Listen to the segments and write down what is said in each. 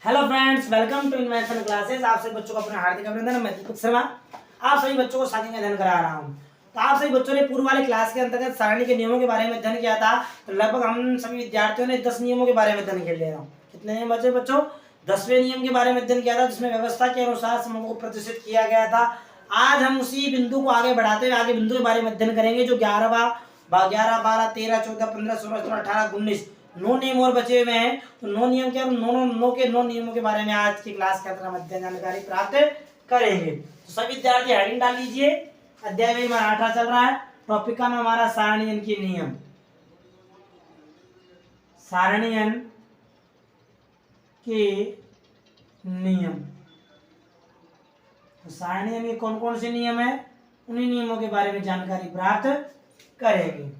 Hello friends, welcome to invention classes. आप सभी बच्चों को अपना हार्दिक अभिनंदन। मैं दीपक शर्मा आप सभी बच्चों को सारणी का अध्ययन करा रहा हूं। तो आप सभी बच्चों ने पूर्व वाले क्लास के अंतर्गत सारणी के नियमों के बारे में अध्ययन किया था। तो लगभग हम सभी विद्यार्थियों ने 10 नियमों के बारे में अध्ययन कर लिया। कितने नियम बचे बच्चों? 10वें नियम के बारे में अध्ययन किया था, जिसमें व्यवस्था के अनुसार समूह को प्रतिष्ठित किया गया था। आज हम उसी बिंदु को आगे बढ़ाते हुए आगे बिंदु के बारे में अध्ययन करेंगे, जो 11, 12, 13, 14, 15, 16, 17, 18, 19 9 नियम और बचे हुए हैं। तो 9 नियम क्या, 9 नियमों के बारे में आज की क्लास के अंदर हम अध्ययन जानकारी प्राप्त करेंगे। तो सभी विद्यार्थी हेडिंग डाल लीजिए। अध्याय में हमारा 8 चल रहा है। टॉपिक का नाम हमारा सारणीयन के नियम। सारणीयन के नियम। तो सारणीयन के कौन कौन से नियम है, उन्हीं नियमों के बारे में जानकारी प्राप्त करेंगे।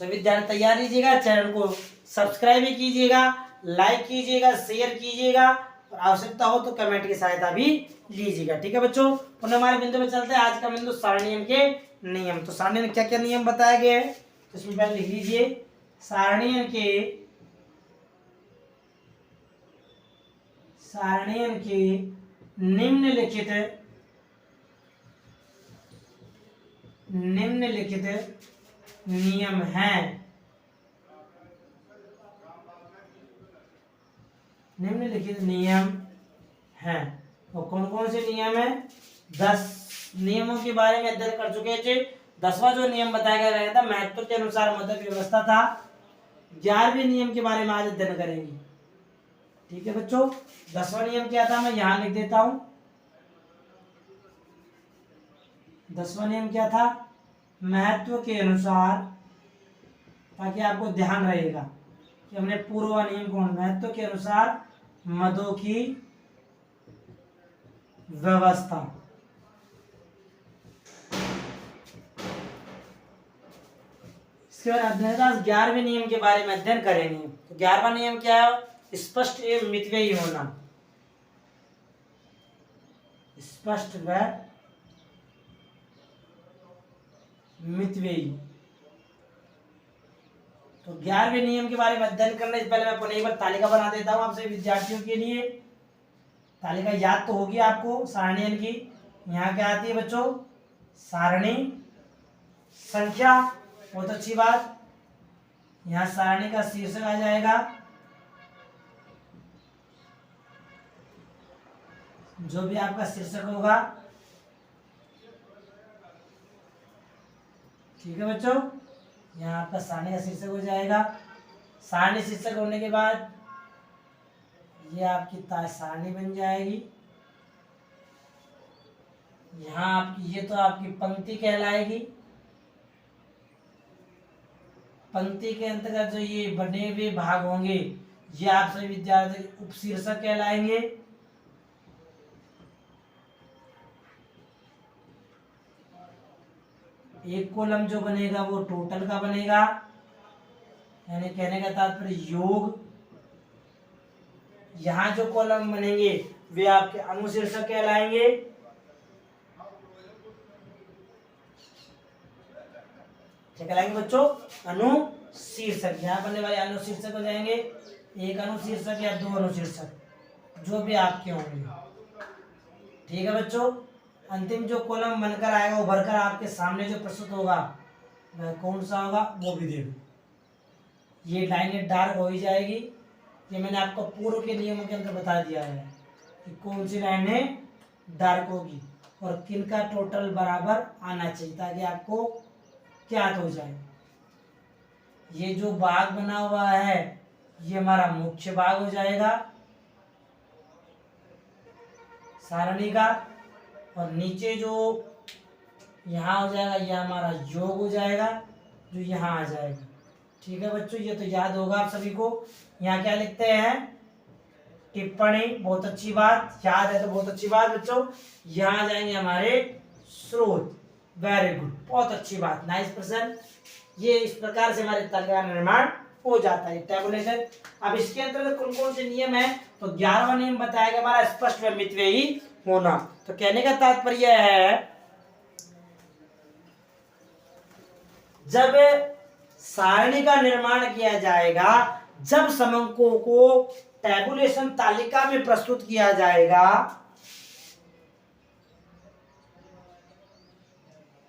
तो विद्यार्थी तैयार लीजिएगा, चैनल को सब्सक्राइब भी कीजिएगा, लाइक कीजिएगा, शेयर कीजिएगा और आवश्यकता हो तो कमेंट की सहायता भी लीजिएगा। ठीक है बच्चों, तो हमारे बिंदु पे चलते हैं। आज का बिंदु सारणीयन के नियम। तो सारणीयन क्या क्या नियम बताए गए हैं, तो इसमें पहले लिख लीजिए सारणीयन के निम्नलिखित नियम हैं। निम्नलिखित नियम हैं। तो कौन कौन से नियम हैं? 10 नियमों के बारे में अध्ययन कर चुके थे। 10वां जो नियम बताया गया था, महत्व के अनुसार मदद व्यवस्था था। 11वें नियम के बारे में आज अध्ययन करेंगे। ठीक है बच्चों, 10वां नियम क्या था, मैं यहां लिख देता हूं। 10वां नियम क्या था? महत्व के अनुसार, ताकि आपको ध्यान रहेगा कि हमने पूर्व नियम कौन, महत्व के अनुसार मदों की व्यवस्था। इसके बाद 11वें नियम के बारे में अध्ययन करेंगे। तो 11वां नियम क्या है? स्पष्ट एवं मितव्ययी होना। स्पष्ट व मितव्ययी। तो 11वें नियम के बारे में अध्ययन करने से पहले मैं पुनः एक बार तालिका बना देता हूं आप सभी विद्यार्थियों के लिए। तालिका याद तो होगी आपको सारणीयन की। यहाँ क्या आती है बच्चों? सारणी, संख्या, बहुत अच्छी बात। यहाँ सारणी का शीर्षक आ जाएगा, जो भी आपका शीर्षक होगा। ठीक है बच्चों, यहाँ आपका सारणी का शीर्षक हो जाएगा। सारणी शीर्षक होने के बाद ये आपकी सारणी बन जाएगी। यहाँ आपकी ये तो आपकी पंक्ति कहलाएगी। पंक्ति के अंतर्गत जो ये बने हुए भाग होंगे, ये आप सभी विद्यार्थी उपशीर्षक कहलाएंगे। एक कॉलम जो बनेगा वो टोटल का बनेगा, यानी कहने का तात्पर्य योग। यहाँ जो कॉलम बनेंगे वे आपके अनुशीर्षक कहलाएंगे। क्या कहलाएंगे बच्चों? अनुशीर्षक। यहाँ बनने वाले अनुशीर्षक हो जाएंगे, एक अनुशीर्षक या 2 अनुशीर्षक, जो भी आपके होंगे। ठीक है बच्चों, अंतिम जो कॉलम बनकर आएगा, वो भरकर आपके सामने जो प्रस्तुत होगा वह कौन सा होगा, वो भी देखो। ये लाइनें डार्क हो ही जाएगी। ये मैंने आपको पूर्व के नियमों के अंदर बता दिया है कि कौन सी लाइनें डार्क होगी और किनका टोटल बराबर आना चाहिए, ताकि आपको ज्ञात हो जाए। ये जो भाग बना हुआ है ये हमारा मुख्य भाग हो जाएगा सारणी का, और नीचे जो यहाँ हो जाएगा ये हमारा योग हो जाएगा, जो यहाँ आ जाएगा। ठीक है बच्चों, ये तो याद होगा आप सभी को। यहाँ क्या लिखते हैं? टिप्पणी। बहुत अच्छी बात, याद है तो बहुत अच्छी बात बच्चों। यहाँ आ जाएंगे हमारे स्रोत। वेरी गुड, बहुत अच्छी बात, नाइस पर्सन। ये इस प्रकार से हमारे तालिका का निर्माण हो जाता है, टेबुलेशन। अब इसके अंतर्गत कौन कौन से नियम है? तो 11वां नियम बताया गया हमारा स्पष्ट व मितव्ययी होना। तो कहने का तात्पर्य है, जब सारणी का निर्माण किया जाएगा, जब समंकों को टैबुलेशन तालिका में प्रस्तुत किया जाएगा,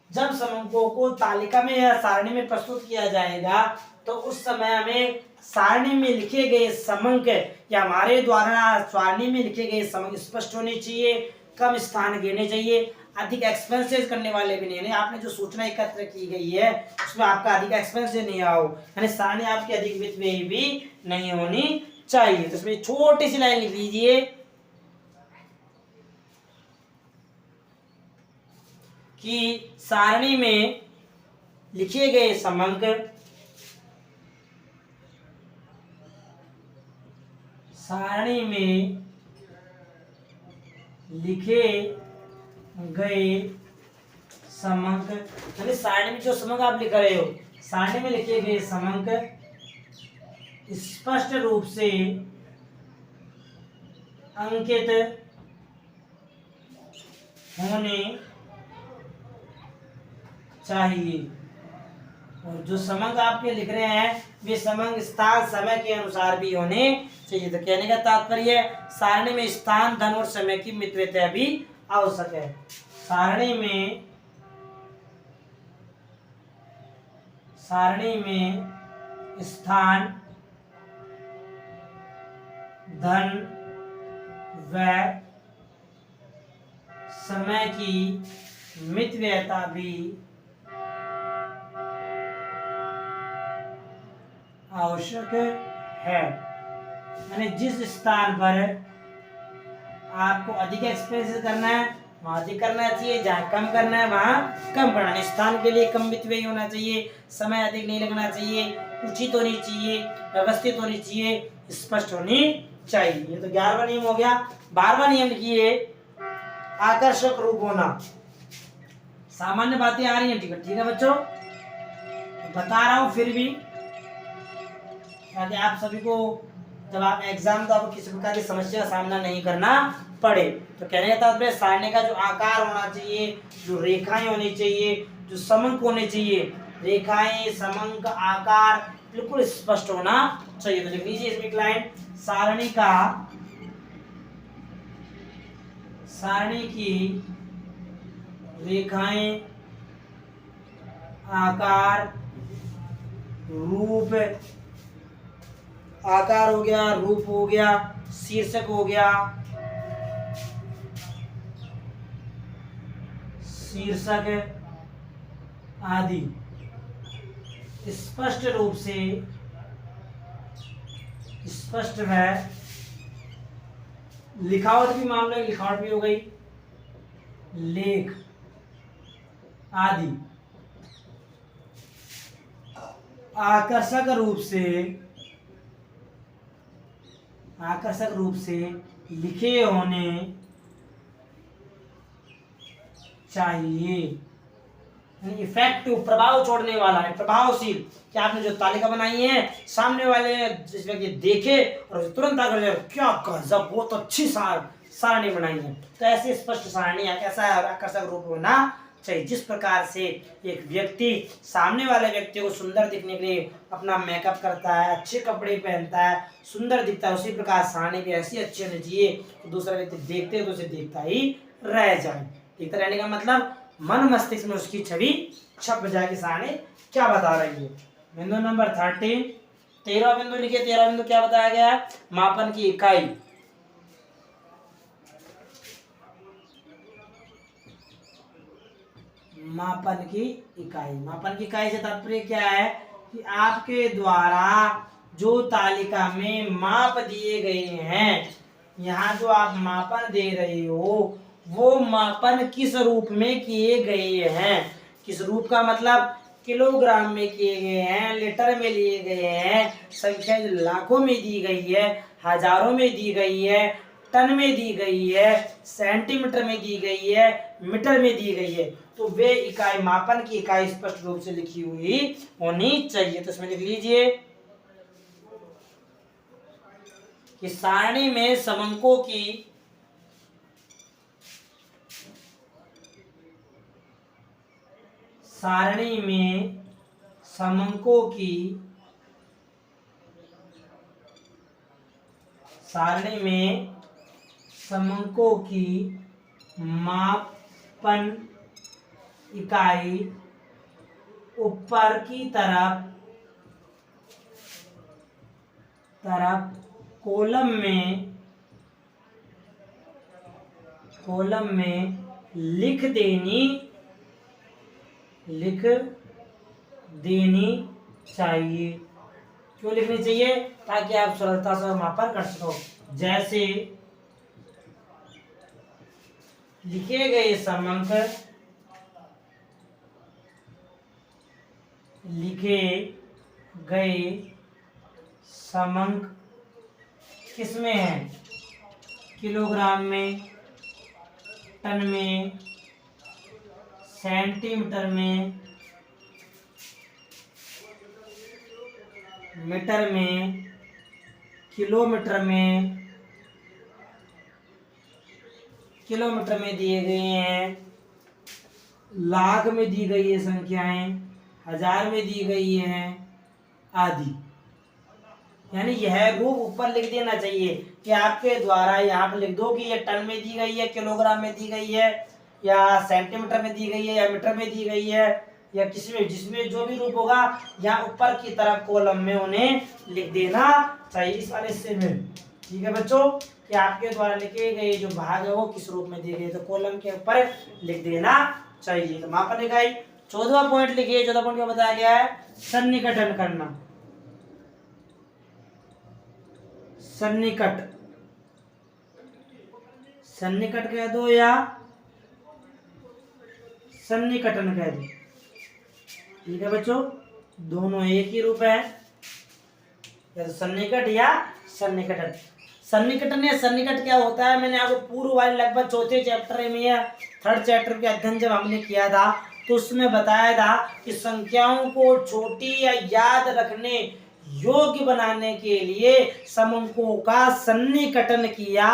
जब समंकों को तालिका में या सारणी में प्रस्तुत किया जाएगा तो उस समय हमें सारणी में लिखे गए समंक या हमारे द्वारा सारणी में लिखे गए समंक स्पष्ट होने चाहिए, कम स्थान घेरने चाहिए, अधिक एक्सपेंसेस करने वाले भी नहीं। आपने जो सूचना एकत्र की गई है उसमें आपका अधिक एक्सपेंस नहीं आओ, यानी सारणी आपकी अधिक वित्तव्ययी भी नहीं होनी चाहिए। तो इसमें छोटी सी लाइन लिख लीजिए कि सारणी में लिखे गए समंक सारणी में लिखे गए समंक, यानी सारणी में जो समंक आप लिख रहे हो, सारणी में लिखे गए समंक स्पष्ट रूप से अंकित होने चाहिए। और जो समंक आपके लिख रहे हैं वे समंक स्थान समय के अनुसार भी होने चाहिए। तो कहने का तात्पर्य सारणी में स्थान, धन और समय की मितव्ययता भी आवश्यक है। सारणी में स्थान, धन व समय की मितव्ययता भी आवश्यक है। यानी जिस स्थान पर आपको अधिक एक्सपेंस करना है वहां अधिक करना चाहिए, जहाँ कम करना है वहां कम करना है। स्थान के लिए कम वित्तव्ययी होना चाहिए, समय अधिक नहीं लगना चाहिए, उचित होनी चाहिए, व्यवस्थित होनी चाहिए, स्पष्ट होनी चाहिए। ये तो 11वां नियम हो गया। 12वां नियम लिखिए, आकर्षक रूप होना। सामान्य बातें आ रही हैं, ठीक है बच्चों, बता रहा हूं फिर भी ताकि आप सभी को जब आप एग्जाम तो आपको किसी प्रकार की समस्या का सामना नहीं करना पड़े। तो कहने का तात्पर्य सारणी का जो आकार होना चाहिए, जो रेखाएं होनी चाहिए, जो समंक होने चाहिए, रेखाएं, समंक, आकार बिल्कुल स्पष्ट होना चाहिए। तो लिख लीजिए इसमें एक लाइन, सारणी की रेखाएं, आकार, रूप, आकार हो गया, रूप हो गया, शीर्षक हो गया, शीर्षक आदि स्पष्ट रूप से स्पष्ट है। लिखावट भी मान लो, लिखावट भी हो गई, लेख आदि आकर्षक रूप से लिखे होने चाहिए। इफेक्टिव, प्रभाव छोड़ने वाला है, प्रभावशील। कि आपने जो तालिका बनाई है सामने वाले जिस व्यक्ति देखे और तुरंत आकर जाए, क्या गजब, बहुत अच्छी सारणी बनाई है। तो ऐसे स्पष्ट सारणी ऐसा आकर्षक रूप होना चाहिए, जिस प्रकार से एक व्यक्ति सामने वाले व्यक्ति को सुंदर दिखने के लिए अपना मेकअप करता है, अच्छे कपड़े पहनता है, सुंदर दिखता है, उसी प्रकार सारणी भी ऐसी अच्छी होनी चाहिए तो दूसरा व्यक्ति देखते तो उसे देखता ही रह जाए। देखता रहने का मतलब मन मस्तिष्क में उसकी छवि छप जाए कि सारणी क्या बता रही है। बिंदु नंबर 13, 13वां बिंदु लिखिए। 13वां बिंदु क्या बताया गया है? मापन की इकाई। मापन की इकाई से तात्पर्य क्या है कि आपके द्वारा जो तालिका में माप दिए गए हैं, यहाँ जो आप मापन दे रहे हो वो मापन किस रूप में किए गए हैं। किस रूप का मतलब किलोग्राम में किए गए हैं, लीटर में लिए गए हैं, संख्या लाखों में दी गई है, हजारों में दी गई है, टन में दी गई है, सेंटीमीटर में दी गई है, मीटर में दी गई है। तो वे इकाई, मापन की इकाई स्पष्ट रूप से लिखी हुई होनी चाहिए। तो इसमें लिख लीजिए कि सारणी में समंकों की सारणी में समंकों की मापन इकाई ऊपर की तरफ कॉलम में लिख देनी चाहिए। क्यों लिखनी चाहिए? ताकि आप सरलता से मापन कर सको। जैसे लिखे गए समंक किसमें है? किलोग्राम में, टन में, सेंटीमीटर में, मीटर में, किलोमीटर में दिए गए हैं, लाख में दी गई है संख्याएं, हजार में दी गई हैं आदि। यानी यह रूप ऊपर लिख देना चाहिए कि आपके द्वारा यहाँ पर लिख दो कि ये टन में दी गई है, किलोग्राम में दी गई है, या सेंटीमीटर में दी गई है, या मीटर में दी गई है, या किसमें जिसमें जो भी रूप होगा यहाँ ऊपर की तरफ कॉलम में उन्हें लिख देना चाहिए। इस वाले से में ठीक है बच्चों कि आपके द्वारा लिखे गए जो भाग है वो किस रूप में दिए गए, तो कॉलम के ऊपर लिख देना चाहिए। तो मापन इकाई 14वां पॉइंट लिखिए। 14वां पॉइंट क्या बताया गया है? सन्निकटन करना। सन्निकट कह दो या सन्निकटन कह दो, ठीक है बच्चों, दोनों एक ही रूप है, या तो सन्निकट या सन्निकटन। सन्निकटन या सन्निकट क्या होता है? मैंने आपको पूर्व वाले लगभग चौथे चैप्टर में या थर्ड चैप्टर के अध्ययन जब हमने किया था तो उसमें बताया था कि संख्याओं को छोटी या याद रखने योग्य बनाने के लिए समंकों का सन्निकटन किया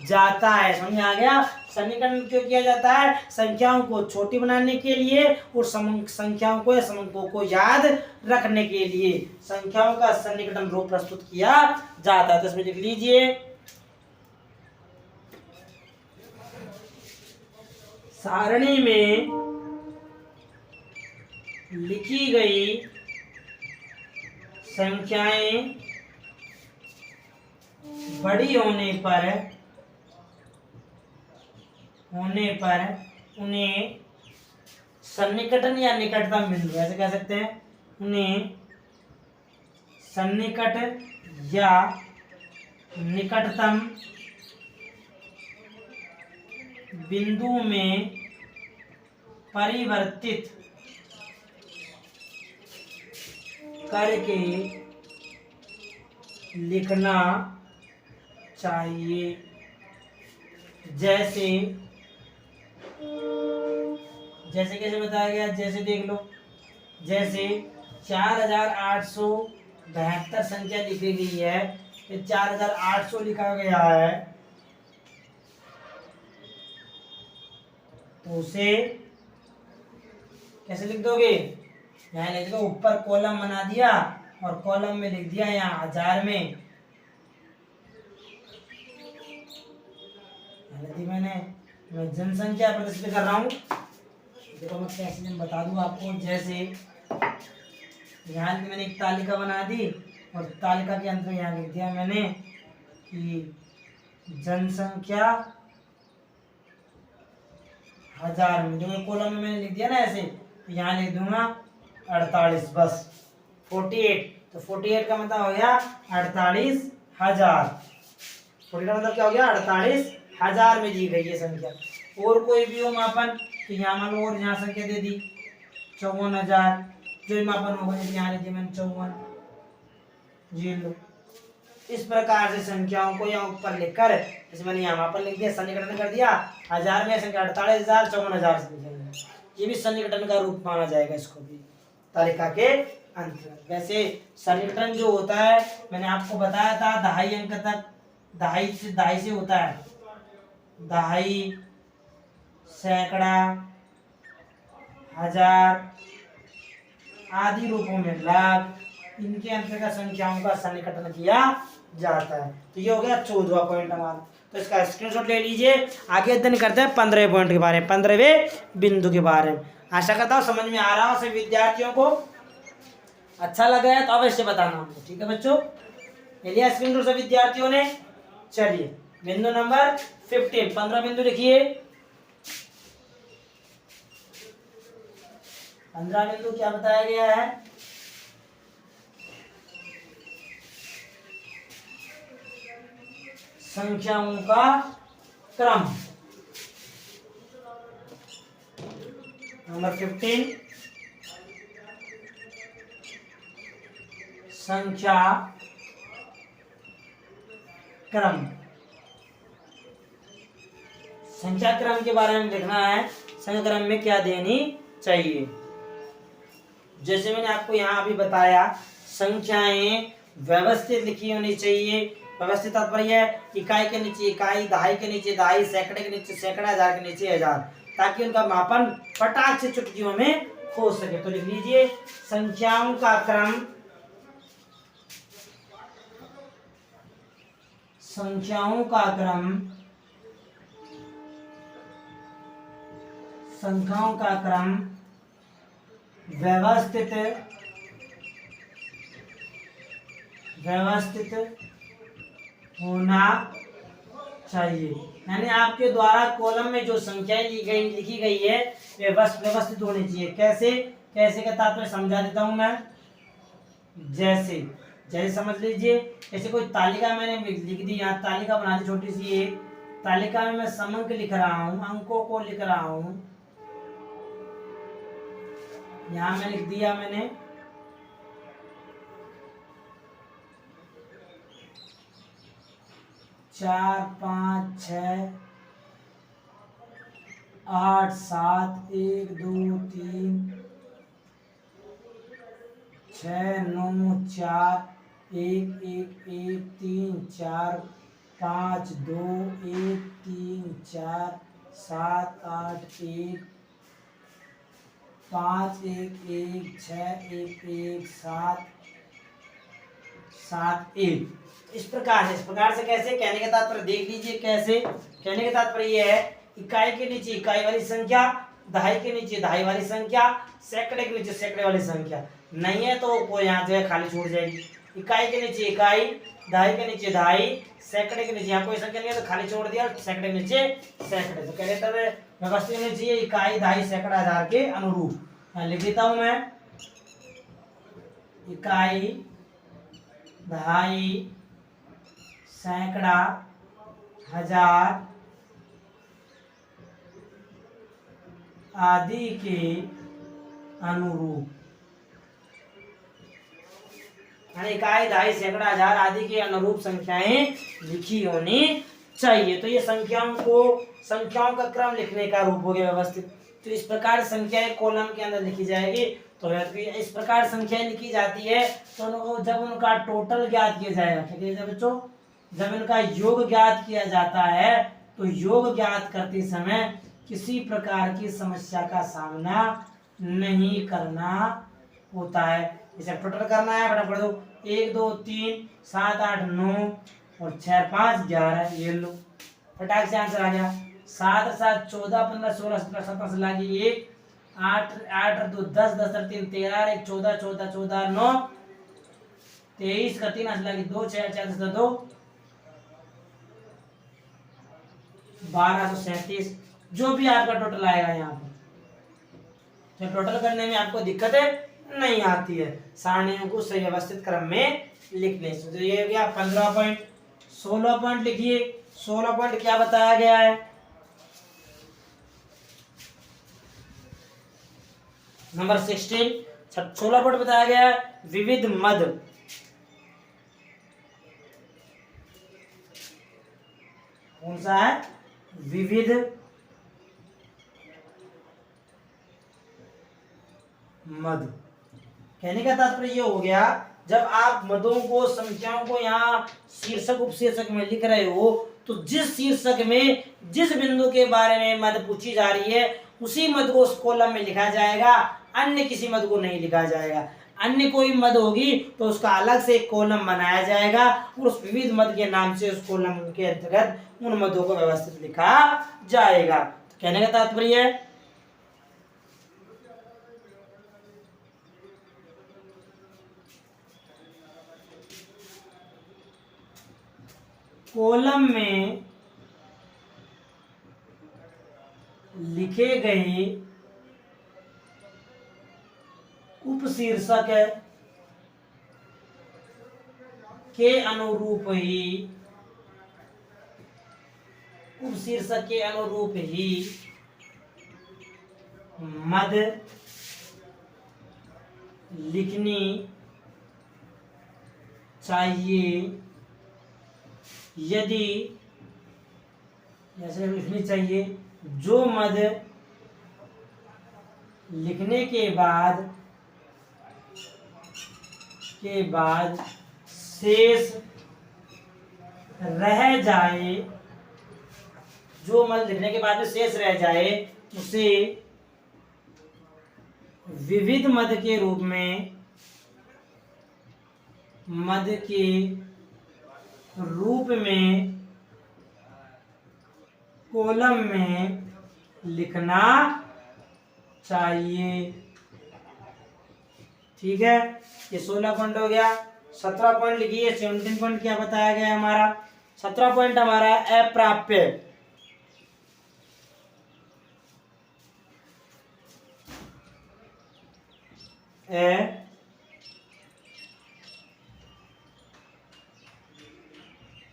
जाता है। समझ आ गया? सन्निकटन क्यों किया जाता है? संख्याओं को छोटी बनाने के लिए और संख्याओं को या समंकों को याद रखने के लिए संख्याओं का सन्निकटन रूप प्रस्तुत किया जाता है। तो इसमें लिख लीजिए, सारणी में लिखी गई संख्याएं बड़ी होने पर उन्हें सन्निकटन या निकटतम बिंदु, ऐसे कह सकते हैं, उन्हें सन्निकट या निकटतम बिंदु में परिवर्तित करके लिखना चाहिए। जैसे कैसे बताया गया? जैसे देख लो, जैसे 4872 संख्या लिखी गई है, 4800 लिखा गया है, तो उसे कैसे लिख दोगे? यहाँ लिख दो, ऊपर कॉलम बना दिया और कॉलम में लिख दिया यहाँ हजार में, मैं जनसंख्या प्रदर्शित कर रहा हूँ। देखो मैं कैसे बता दूँ आपको। जैसे यहाँ मैंने एक तालिका बना दी और तालिका के अंदर यहाँ लिख दिया मैंने कि जनसंख्या 1000 में, जो कॉलम में मैंने लिख दिया ना ऐसे, तो यहाँ लिख दूंगा 48, बस 48। तो 48 का मतलब हो गया 48,000। 48 का मतलब क्या हो गया? 48,000 में दी गई है संख्या। और कोई भी हो मापन, तो यहाँ मान लो और यहाँ संख्या दे दी 54,000, जो भी मापन होगा, जैसे यहाँ लिख दिया मैंने 54, जी लो। इस प्रकार से संख्याओं को यहाँ ऊपर लिखकर, जैसे मैंने यहाँ मापन लिख दिया, सन्निकटन कर दिया, 1000 में संख्या 48,000, 54,000 से लिखेंगे, ये भी सन्निकटन का रूप माना जाएगा इसको भी तालिका के अंतर्गत। वैसे सन्निकटन जो होता है मैंने आपको बताया था, दहाई अंक तक, दहाई से होता है, दहाई, सैकड़ा, हजार आदि रूपों में लाख, इनके अंतर्गत संख्याओं का सन्निकटन किया जाता है। तो ये हो गया 14वां पॉइंट हमारा। तो इसका स्क्रीनशॉट ले लीजिए। आगे अध्ययन करते हैं 15वें पॉइंट के बारे में, 15वें बिंदु के बारे में। आशा करता हूँ समझ में आ रहा हो सभी विद्यार्थियों को। अच्छा लग रहा है तो अवश्य बताना हमको, ठीक है बच्चों। ले लिया स्क्रीनशॉट सभी विद्यार्थियों ने। चलिए बिंदु नंबर 15, 15 बिंदु लिखिए। 15 बिंदु क्या बताया गया है? संख्याओं का क्रम। नंबर 15 संख्या क्रम। संख्या क्रम के बारे में लिखना है, संख्या क्रम में क्या देनी चाहिए। जैसे मैंने आपको यहाँ अभी बताया, संख्याएं व्यवस्थित लिखी होनी चाहिए। व्यवस्थित तात्पर्य है इकाई के नीचे इकाई, दहाई के नीचे दहाई, सैकड़े के नीचे सैकड़ा, हजार के नीचे हजार, ताकि उनका मापन फटाक से चुटकियों में हो सके। तो लिख लीजिए संख्याओं का क्रम, संख्याओं का क्रम, संख्याओं का क्रम व्यवस्थित होना चाहिए। यानी आपके द्वारा कॉलम में जो संख्याएं लिखी गई है वे व्यवस्थित होनी चाहिए। कैसे कैसे का तात्पर्य समझा देता हूं मैं। जैसे जैसे समझ लीजिए, जैसे कोई तालिका मैंने लिख दी, यहाँ तालिका बना दी छोटी सी एक तालिका में मैं समंक लिख रहा हूँ, अंकों को लिख रहा हूँ। यहाँ मैं लिख दिया मैंने 4 5 6 8 7 1 2 3 6 9 4 1 1 1 3 4 5 2 1 3 4 7 8 1 5 1 1 6 1 1 7 7 1। इस प्रकार से कैसे कहने का तात्पर्य देख लीजिए। कैसे कहने का तात्पर्य यह है, इकाई के नीचे इकाई वाली संख्या, दहाई के नीचे दहाई वाली संख्या, सैकड़े के नीचे सैकड़े वाली संख्या। नहीं है तो कोई यहाँ जगह खाली छूट जाएगी। इकाई के नीचे इकाई, दहाई के नीचे दहाई, सैकड़े के नीचे यहाँ कोई संख्या नहीं है तो खाली छोड़ दिया, सैकड़े के नीचे सैकड़े। तो कहने तब व्यवस्थित होनी चाहिए इकाई दहाई सैकड़ा हजार के अनुरूप। लिख देता हूं मैं इकाई दहाई सैकड़ा हजार आदि के अनुरूप। इकाई दहाई सैकड़ा हजार आदि के अनुरूप संख्याएं लिखी होनी चाहिए। तो ये संख्याओं का क्रम लिखने का रूप हो गया व्यवस्थित। तो इस प्रकार संख्याएं कॉलम के अंदर लिखी जाएगी। तो इस प्रकार संख्याएं लिखी जाती है तो जब उनका टोटल ज्ञात किया जाएगा, ठीक है बच्चों, जब इनका योग ज्ञात किया जाता है तो योग ज्ञात करते समय किसी प्रकार की समस्या का सामना नहीं करना होता है। इसे टोटल करना है, फटाफट दो 1 2 3 7 8 9 और 6 5 11। ये लो फटाक से आंसर आ गया। 7 7 14 15 16 17 17 से लागी 1 8 8 2 10 10 3 13 1 14 14 14 9 23 का 3 लागी 2 6 4 10 2 1237। जो भी आपका टोटल आएगा यहाँ पर, तो टोटल करने में आपको दिक्कतें नहीं आती है सारणियों को सही व्यवस्थित क्रम में लिखने से। तो ये हो गया 15 पॉइंट। 16 पॉइंट लिखिए। 16 पॉइंट क्या बताया गया है? नंबर 16 16 पॉइंट बताया गया है विविध मद। कौन सा है? विविध मद। कहने का तात्पर्य ये हो गया, जब आप मदों को संख्याओं को यहाँ शीर्षक उपशीर्षक में लिख रहे हो तो जिस शीर्षक में जिस बिंदु के बारे में मद पूछी जा रही है उसी मद को उस कॉलम में लिखा जाएगा, अन्य किसी मद को नहीं लिखा जाएगा। अन्य कोई मद होगी तो उसका अलग से एक कॉलम बनाया जाएगा और उस विविध मद के नाम से उस कॉलम के अंतर्गत उन मदों को व्यवस्थित लिखा जाएगा। तो कहने का तात्पर्य है कॉलम में लिखे गए उपशीर्षक के अनुरूप ही मद लिखनी चाहिए। यदि जैसे लिखनी चाहिए जो मद लिखने के बाद शेष रह जाए, जो मद लिखने के बाद में शेष रह जाए उसे विविध मद के रूप में कॉलम में लिखना चाहिए। ठीक है, ये 16 पॉइंट हो गया। 17 पॉइंट लिखिए। 17 पॉइंट क्या बताया गया है हमारा? 17 पॉइंट हमारा अप्राप्य।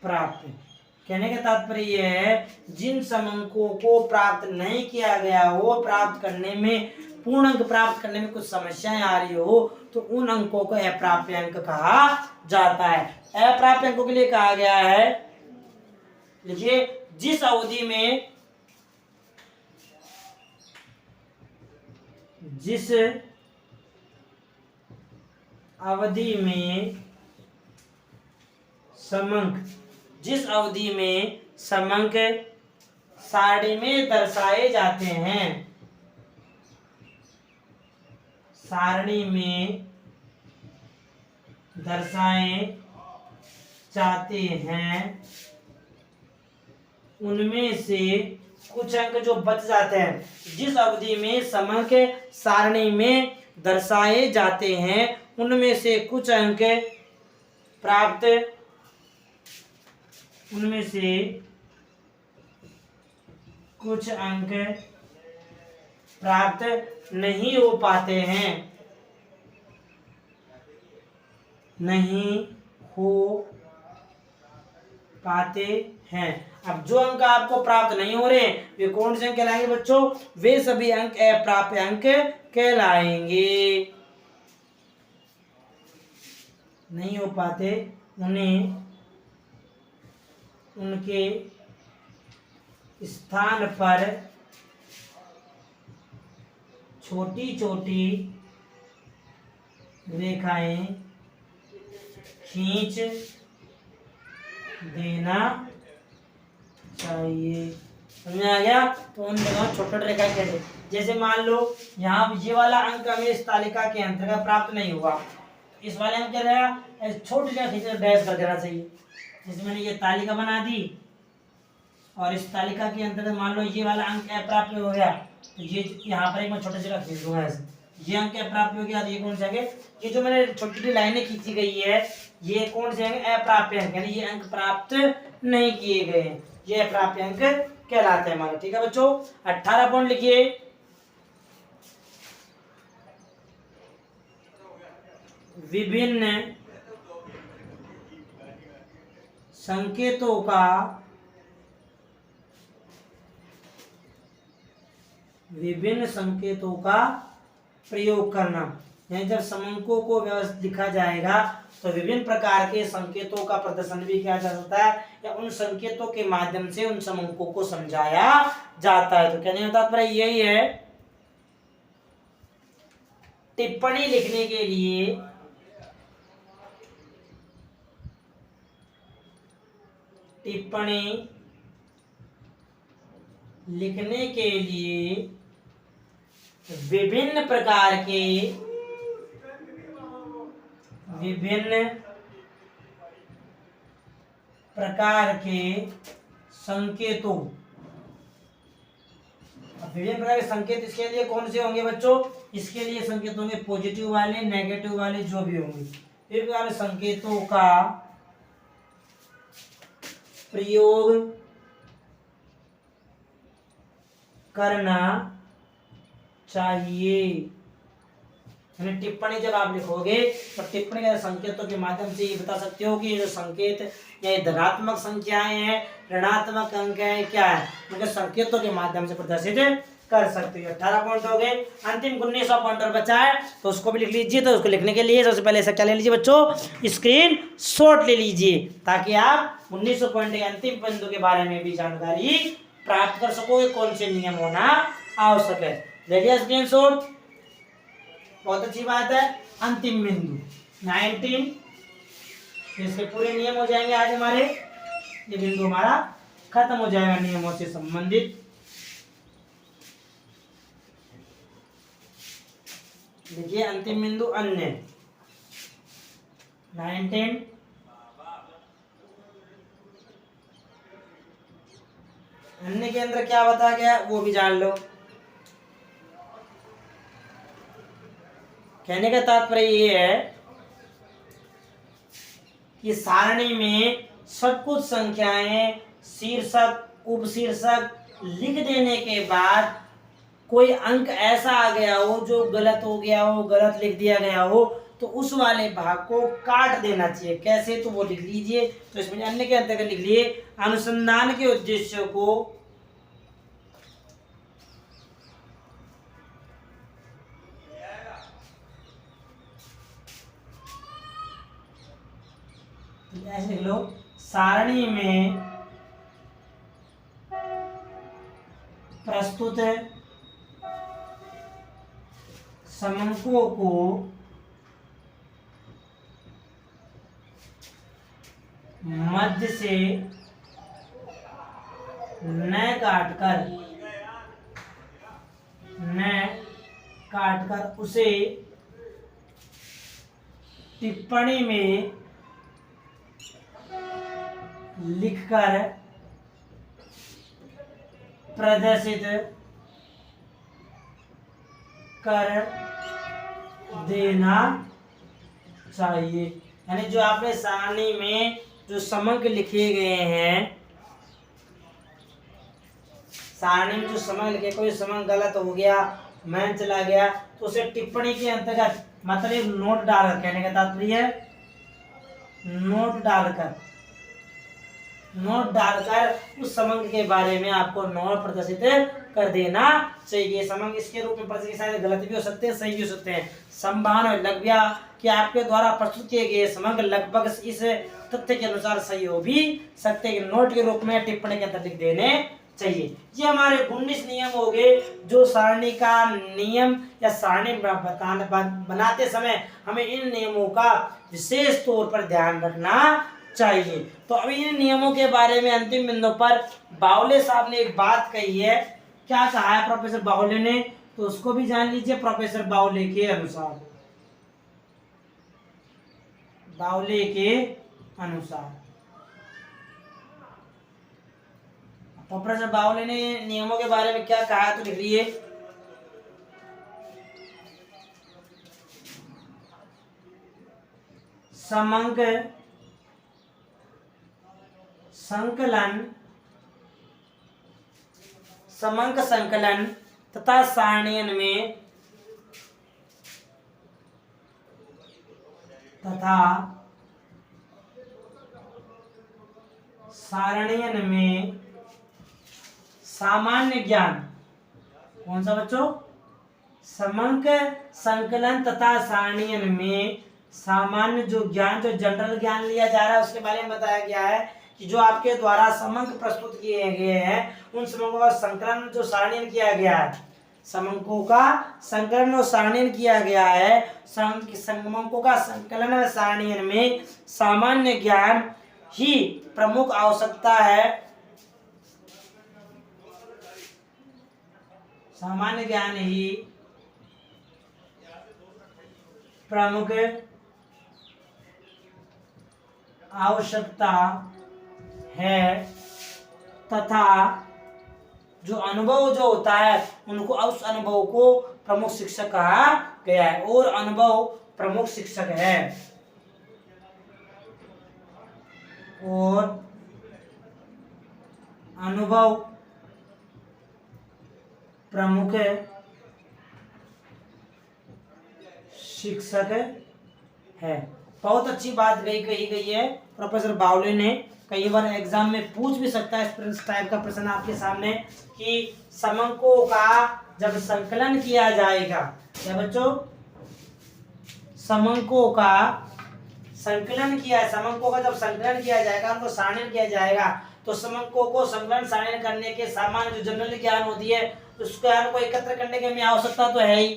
प्राप्त कहने का तात्पर्य यह है जिन समंकों को प्राप्त नहीं किया गया हो, प्राप्त करने में, पूर्ण अंक प्राप्त करने में कुछ समस्याएं आ रही हो तो उन अंकों को अप्राप्य अंक कहा जाता है। अप्राप्य अंकों के लिए कहा गया है, देखिए, जिस अवधि में समंक सारणी में दर्शाए जाते हैं, उनमें से कुछ अंक जो बच जाते हैं। जिस अवधि में समंक सारणी में दर्शाए जाते हैं उनमें से कुछ अंक प्राप्त नहीं हो पाते हैं। अब जो अंक आपको प्राप्त नहीं हो रहे वे कौन से अंक कहलाएंगे बच्चों? वे सभी अंक अप्राप्य अंक कहलाएंगे। नहीं हो पाते उन्हें उनके स्थान पर छोटी छोटी रेखाएं खींच देना चाहिए। समझ आ गया? तो उन जगह छोटे छोटे रेखाएं कैसे, जैसे मान लो यहाँ ये वाला अंक हमें इस तालिका के अंतर्गत प्राप्त नहीं हुआ, इस वाले अंक क्या रहेगा? छोटी रेखा खींच डैश कर देना चाहिए। जैसे मैंने ये तालिका बना दी और इस तालिका के अंतर्गत मान लो ये वाला अंक अप्राप्य हो गया तो ये यहाँ पर एक मैं छोटा छोटा खींच दूंगा ऐसे, ये अंक अप्राप्य हो गया तो ये कौन से आगे, ये जो मैंने छोटी छोटी लाइनें खींची गई है ये कौन से अंक? अप्राप्य अंक, यानी ये अंक प्राप्त नहीं किए गए हैं, ये अप्राप्य अंक कहलाते हैं हमारे। ठीक है बच्चों, 18 पॉइंट लिखिए। विभिन्न संकेतों का प्रयोग करना, यानी जब समंकों को व्यवस्थित लिखा जाएगा तो विभिन्न प्रकार के संकेतों का प्रदर्शन भी किया जा सकता है या उन संकेतों के माध्यम से उन समंकों को समझाया जाता है। तो कहने का तात्पर्य यही है, टिप्पणी लिखने के लिए विभिन्न प्रकार के विभिन्न प्रकार के संकेतों, विभिन्न प्रकार के संकेत इसके लिए कौन से होंगे बच्चों? इसके लिए संकेत होंगे पॉजिटिव वाले, नेगेटिव वाले, जो भी होंगे। विभिन्न प्रकार के संकेतों का प्रयोग करना चाहिए। यानी टिप्पणी जब आप लिखोगे तो टिप्पणी के संकेतों के माध्यम से ये बता सकते हो कि ये जो संकेत या धनात्मक संख्याएं हैं, ऋणात्मक अंक है, क्या है, उनके संकेतों के माध्यम से प्रदर्शित कर सकते हो। 18 पॉइंट हो गए। अंतिम 19वां पॉइंट और बचा है, तो उसको भी लिख लीजिए। तो उसको लिखने के लिए सबसे पहले ऐसा क्या ले लीजिए बच्चों? स्क्रीन शॉट ले लीजिए, ताकि आप 19 पॉइंट के अंतिम बिंदु के बारे में भी जानकारी प्राप्त कर सको, कौन से नियम होना आवश्यक है। ले लिया स्क्रीन शॉट, बहुत अच्छी बात है। अंतिम बिंदु 19, इसके पूरे नियम हो जाएंगे आज हमारे। ये बिंदु हमारा खत्म हो जाएगा नियमों से संबंधित। देखिए अंतिम बिंदु अन्य 19, अन्य के अंदर क्या बताया गया वो भी जान लो। कहने का तात्पर्य ये है कि सारणी में सब कुछ संख्याएं शीर्षक, उपशीर्षक लिख देने के बाद कोई अंक ऐसा आ गया हो जो गलत हो गया हो, गलत लिख दिया गया हो, तो उस वाले भाग को काट देना चाहिए। कैसे? तो वो लिख लीजिए। तो इसमें अन्य के अंतर्गत लिख लिए अनुसंधान के उद्देश्यों को ऐसे लिख लो, सारणी में प्रस्तुत समंकों को मध्य से न काटकर उसे टिप्पणी में लिखकर प्रदर्शित कर देना चाहिए। यानी जो आपने सारणी में जो समंक लिखे गए हैं, सारणी में जो समंक लिखे, कोई समंक गलत हो गया, मैन चला गया, तो उसे टिप्पणी के अंतर्गत मतलब नोट डालकर, कहने का तात्पर्य नोट डालकर उस समंक के बारे में आपको नोट प्रदर्शित कर देना चाहिए। समंक इसके रूप में प्रदर्शित गलत भी हो सकते हैं, सही भी हो सकते हैं। संभावना लगभग कि आपके द्वारा प्रस्तुत किए गए समंक लगभग इस तथ्य के अनुसार सही हो भी सकते हैं, नोट के रूप में टिप्पणी के अंदर लिख देने चाहिए। ये हमारे 19 नियम हो गए, जो सारणी का नियम या सारणी बनाते समय हमें इन नियमों का विशेष तौर पर ध्यान रखना चाहिए। तो अभी इन नियमों के बारे में अंतिम बिंदु पर बावले साहब ने एक बात कही है। क्या कहा है प्रोफेसर बावले ने? तो उसको भी जान लीजिए। प्रोफेसर बावले के अनुसार, प्रोफेसर बावले ने नियमों के बारे में क्या कहा तो लिख लीजिए। समंक संकलन तथा सारणियन में सामान्य ज्ञान, कौन सा बच्चों? समंक संकलन तथा सारणियन में सामान्य जो ज्ञान, जो जनरल ज्ञान लिया जा रहा है, उसके बारे में बताया गया है कि जो आपके द्वारा समंक प्रस्तुत किए गए हैं, उन समंकों का संकलन जो सारणियन किया गया है, समंकों का संकलन और सारणियन किया गया है। समंकों का संकलन और सारणियन में सामान्य ज्ञान ही प्रमुख आवश्यकता है। सामान्य ज्ञान ही प्रमुख आवश्यकता है तथा जो अनुभव जो होता है उनको उस अनुभव को प्रमुख शिक्षक कहा गया है और अनुभव प्रमुख शिक्षक है और अनुभव प्रमुख शिक्षक है। बहुत अच्छी बात कही गई है प्रोफेसर बावले ने। कई बार एग्जाम में पूछ भी सकता है इस टाइप का प्रश्न आपके सामने कि समंकों का जब संकलन किया जाएगा, क्या बच्चों, समंकों का संकलन समंकों का जब संकलन किया जाएगा, उनको सारणीन किया जाएगा, तो समंकों को संकलन सारणीन करने के सामान्य जो जनरल ज्ञान होती है उस ज्ञान को एकत्र करने की हमें आवश्यकता तो है ही,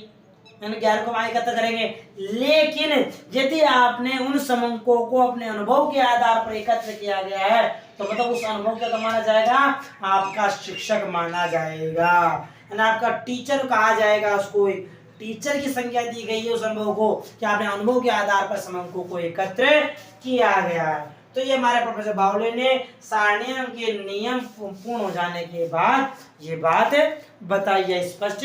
ज्ञान को हम एकत्र करेंगे। लेकिन यदि आपने उन समंकों को अपने अनुभव के आधार पर एकत्र किया गया है तो मतलब उस अनुभव क्या माना जाएगा, आपका शिक्षक माना जाएगा, आपका टीचर कहा जाएगा। उसको टीचर की संज्ञा दी गई है उस अनुभव को कि आपने अनुभव के आधार पर समंकों को एकत्र किया गया है। तो ये हमारे प्रोफेसर बावले ने सारणियन के नियम पूर्ण हो जाने के बाद ये बात बताई है, स्पष्ट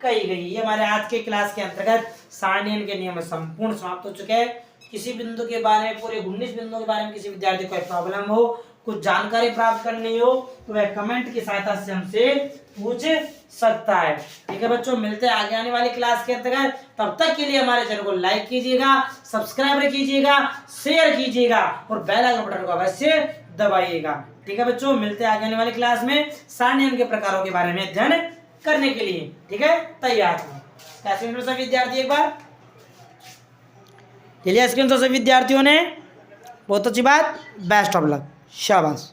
कही गई। ये हमारे आज के क्लास के अंतर्गत सारणियन के नियम संपूर्ण समाप्त हो चुके हैं। किसी बिंदु के बारे में, पूरे 19 बिंदुओं के बारे में किसी विद्यार्थी को प्रॉब्लम हो, कुछ जानकारी प्राप्त करनी हो तो वह कमेंट की सहायता से हमसे पूछ सकता है। ठीक है बच्चों, मिलते हैं आगे आने वाली क्लास के अंतर्गत। तब तक के लिए हमारे चैनल को लाइक कीजिएगा, सब्सक्राइब कीजिएगा, शेयर कीजिएगा और बेल आइकन बटन को अवश्य दबाइएगा। ठीक है बच्चों, मिलते हैं आगे आने वाली क्लास में सारणियन के प्रकारों के बारे में अध्ययन करने के लिए। ठीक है, तैयार हो स्क्रीन से विद्यार्थी, एक बार चलिए स्क्रीन से विद्यार्थियों ने, बहुत अच्छी बात, बेस्ट ऑफ लक, शाबाश।